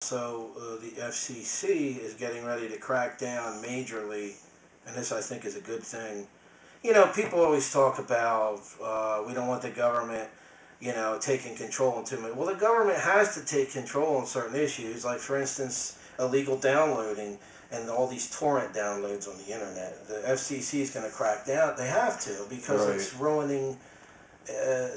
So the FCC is getting ready to crack down majorly, and this I think is a good thing. You know, people always talk about we don't want the government, taking control in too much. Well, the government has to take control on certain issues, like for instance, illegal downloading and all these torrent downloads on the internet. The FCC is going to crack down. They have to because Right. it's ruining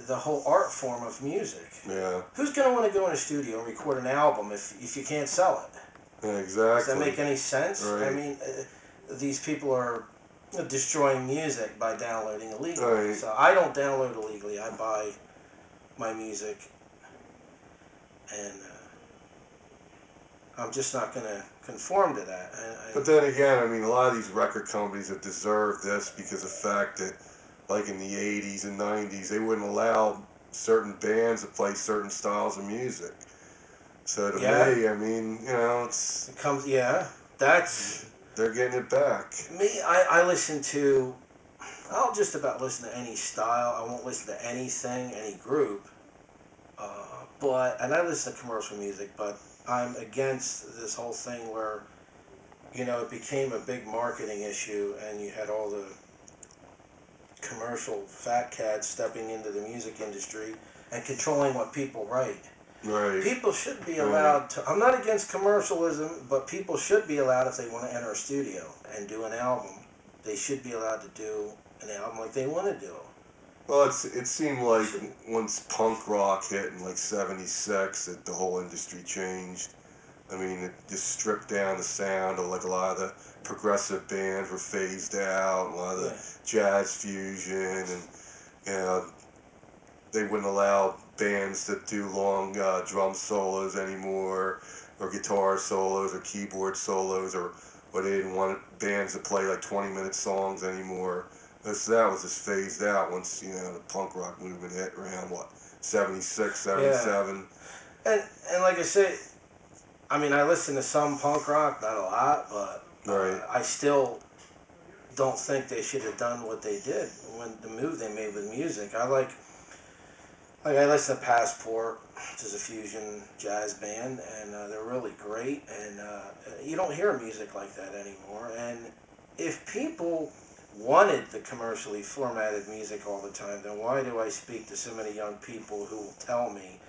the whole art form of music. Yeah. Who's going to want to go in a studio and record an album if you can't sell it? Yeah, Does that exactly. make any sense? Right. I mean, these people are destroying music by downloading illegally. Right. So I don't download illegally. I buy my music, and I'm just not going to conform to that. But then again, I mean, a lot of these record companies have deserved this because of the fact that, like in the 80s and 90s, they wouldn't allow certain bands to play certain styles of music. So to Yeah. me, I mean, it's it comes, yeah, that's they're getting it back. me. I listen to, I'll just about listen to any style. I won't listen to anything, any group. And I listen to commercial music, but I'm against this whole thing where, it became a big marketing issue, and you had all the commercial fat cats stepping into the music industry and controlling what people write. Right. People should be allowed to. I'm not against commercialism, but people should be allowed, if they want to enter a studio and do an album, they should be allowed to do an album like they want to do. Well, it seemed like once punk rock hit in like '76 that the whole industry changed. I mean, it just stripped down the sound of like a lot of the progressive bands were phased out, a lot of the jazz fusion, and they wouldn't allow bands to do long drum solos anymore, or guitar solos, or keyboard solos, or they didn't want bands to play like 20-minute songs anymore. So that was just phased out once the punk rock movement hit around 76, 77. Yeah. And like I say, I mean, I listen to some punk rock, not a lot, but I still don't think they should have done what they did when the move they made with music. I listen to Passport, which is a fusion jazz band, and they're really great. And you don't hear music like that anymore. And if people wanted the commercially formatted music all the time, then why do I speak to so many young people who will tell me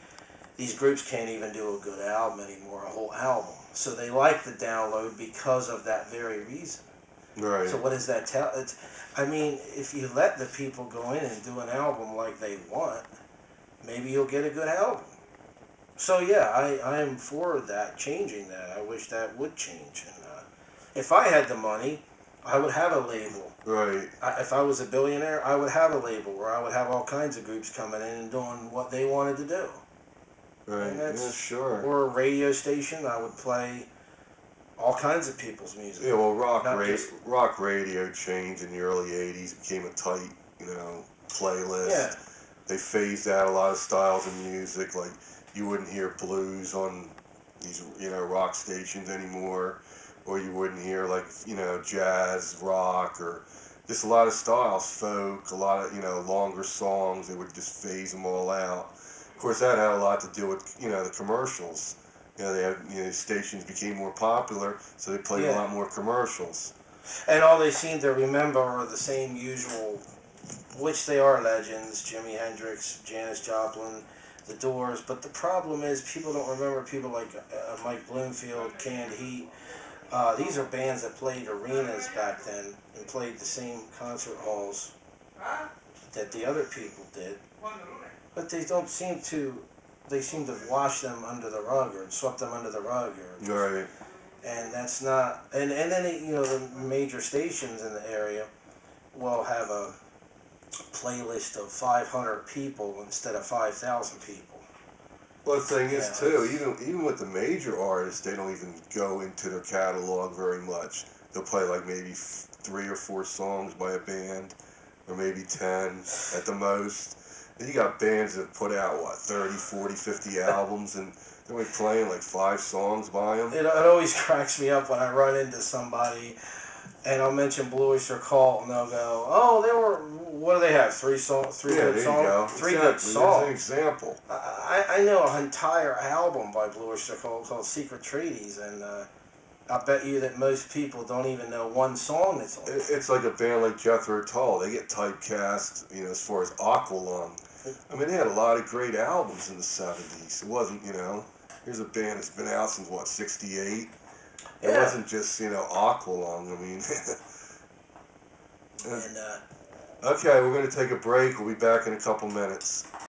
these groups can't even do a good album anymore, a whole album? So they like the download because of that very reason. Right. So what does that tell? I mean, if you let the people go in and do an album like they want, maybe you'll get a good album. So yeah, I am for that, changing that. I wish that would change. And if I had the money, I would have a label. Right. If I was a billionaire, I would have a label where I would have all kinds of groups coming in and doing what they wanted to do. Right. Yeah, sure. Or a radio station, I would play all kinds of people's music. Yeah, well, rock radio changed in the early '80s. Became a tight, playlist. Yeah. They phased out a lot of styles of music. Like you wouldn't hear blues on these, rock stations anymore, or you wouldn't hear like, jazz, rock, or just a lot of styles, folk, a lot of, longer songs. They would just phase them all out. Of course, that had a lot to do with, the commercials. They had, stations became more popular, so they played a lot more commercials. And all they seem to remember are the same usual, which they are legends: Jimi Hendrix, Janis Joplin, The Doors. But the problem is, people don't remember people like Mike Bloomfield, Canned Heat. These are bands that played arenas back then and played the same concert halls that the other people did. But they don't seem to. They seem to wash them under the rug or swept them under the rug. Right. And that's not. And then the major stations in the area will have a playlist of 500 people instead of 5,000 people. Well, the thing is, too, even with the major artists, they don't even go into their catalog very much. They'll play like maybe 3 or 4 songs by a band, or maybe 10 at the most. And you got bands that put out, 30, 40, 50 albums, and they're only playing like 5 songs by them. It always cracks me up when I run into somebody and I'll mention Blue Oyster Cult, and they'll go, "Oh, they were. What do they have? Three songs, three Yeah, good there songs, you go. three Exactly. good songs." There's an example. I know an entire album by Blue Oyster Cult called Secret Treaties, and I bet you that most people don't even know one song that's on it. It's like a band like Jethro Tull. They get typecast, as far as Aqualung. I mean, they had a lot of great albums in the 70s. It wasn't, here's a band that's been out since, what, 68? It Yeah. wasn't just, Aqualung. I mean, And okay, we're going to take a break. We'll be back in a couple minutes.